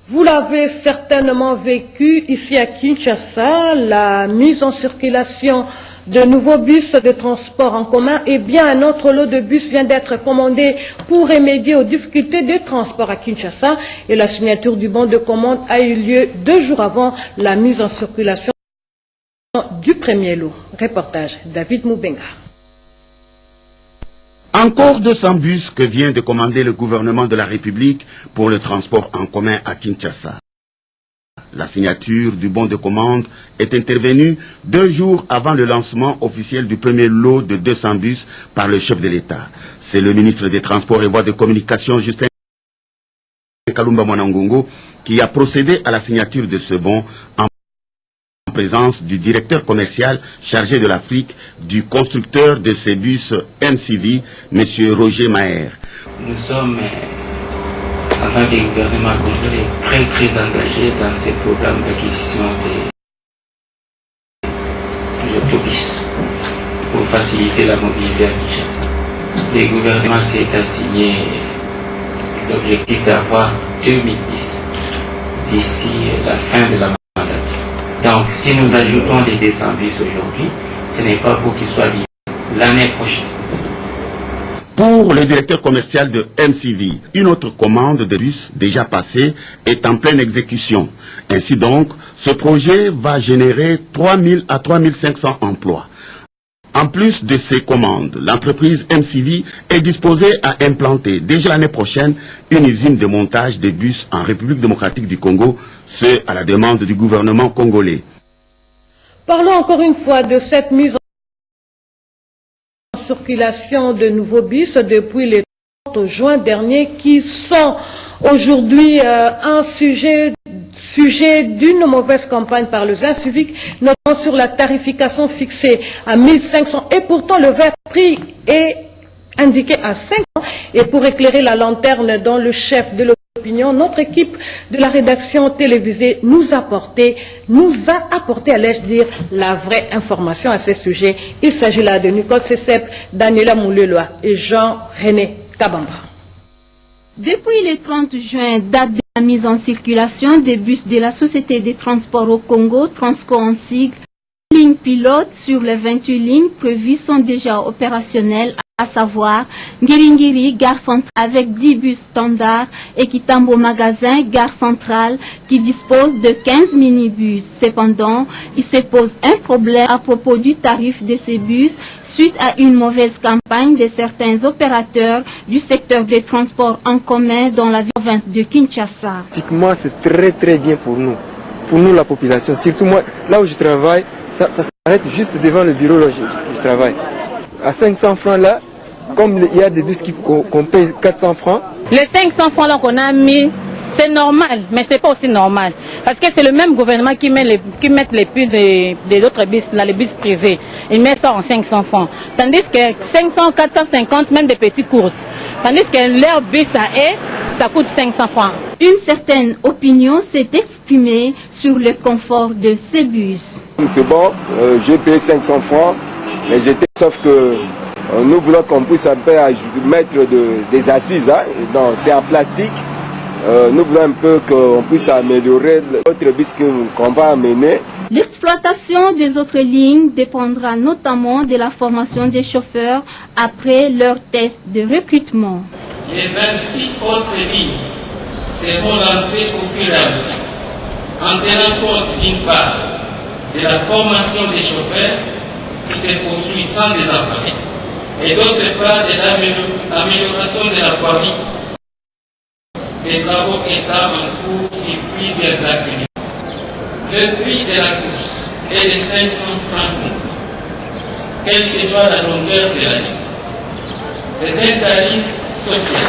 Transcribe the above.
Vous l'avez certainement vécu ici à Kinshasa, la mise en circulation de nouveaux bus de transport en commun et bien un autre lot de bus vient d'être commandé pour remédier aux difficultés de transport à Kinshasa et la signature du bon de commande a eu lieu 2 jours avant la mise en circulation du premier lot. Reportage David Moubenga. Encore 200 bus que vient de commander le gouvernement de la République pour le transport en commun à Kinshasa. La signature du bon de commande est intervenue 2 jours avant le lancement officiel du premier lot de 200 bus par le chef de l'État. C'est le ministre des Transports et Voies de Communication, Justin Kalumba Mwanangongo, qui a procédé à la signature de ce bon en présence du directeur commercial chargé de l'Afrique du constructeur de ces bus MCV, M. Roger Maher. Nous sommes, en tant que gouvernement congolais, très engagés dans ces programmes d'acquisition des autobus pour faciliter la mobilité à Kinshasa. Le gouvernement s'est assigné l'objectif d'avoir 2000 bus d'ici la fin de la mandature. Donc, si nous ajoutons les 200 bus aujourd'hui, ce n'est pas pour qu'ils soient liés l'année prochaine. Pour le directeur commercial de MCV, une autre commande de bus déjà passée est en pleine exécution. Ainsi donc, ce projet va générer 3000 à 3500 emplois. En plus de ces commandes, l'entreprise MCV est disposée à implanter déjà l'année prochaine une usine de montage de bus en République démocratique du Congo, ce à la demande du gouvernement congolais. Parlons encore une fois de cette mise en circulation de nouveaux bus depuis le 30 juin dernier qui sont aujourd'hui un sujet d'une mauvaise campagne par les inciviques, notamment sur la tarification fixée à 1500 et pourtant le vert prix est indiqué à 500 et pour éclairer la lanterne dans le chef de l'opinion, notre équipe de la rédaction télévisée nous a apporté, allais-je dire, la vraie information à ce sujet. Il s'agit là de Nicole Cessep, Daniela Mouleloa et Jean-René Kabamba. Depuis le 30 juin, date de la mise en circulation des bus de la Société des transports au Congo, Transco en sigle, les lignes pilotes sur les 28 lignes prévues sont déjà opérationnelles, à savoir Ngiringiri, gare centrale avec 10 bus standards et Kitambo Magasin, gare centrale qui dispose de 15 minibus. Cependant, il se pose un problème à propos du tarif de ces bus suite à une mauvaise campagne de certains opérateurs du secteur des transports en commun dans la province de Kinshasa. Pratiquement, c'est très bien pour nous la population, surtout moi, là où je travaille, ça s'arrête juste devant le bureau où je travaille. À 500 francs là, comme il y a des bus qu'on paye 400 francs. Les 500 francs là qu'on a mis, c'est normal, mais c'est pas aussi normal. Parce que c'est le même gouvernement qui met les prix des autres bus, là, les bus privés. Il met ça en 500 francs. Tandis que 500, 450, même des petites courses. Tandis que leur bus ça coûte 500 francs. Une certaine opinion s'est exprimée sur le confort de ces bus. C'est bon, j'ai payé 500 francs. Mais sauf que nous voulons qu'on puisse un peu mettre des assises, hein, c'est en plastique. Nous voulons un peu qu'on puisse améliorer l'autre bus qu'on va amener. L'exploitation des autres lignes dépendra notamment de la formation des chauffeurs après leur test de recrutement. Les 26 autres lignes seront lancées au fur et à mesure, en tenant compte d'une part de la formation des chauffeurs qui se poursuit sans désemparé, et d'autre part de l'amélioration de la voirie, les travaux étant en cours sur plusieurs axes. Le prix de la course est de 500 francs, quelle que soit la longueur de la ligne. C'est un tarif social.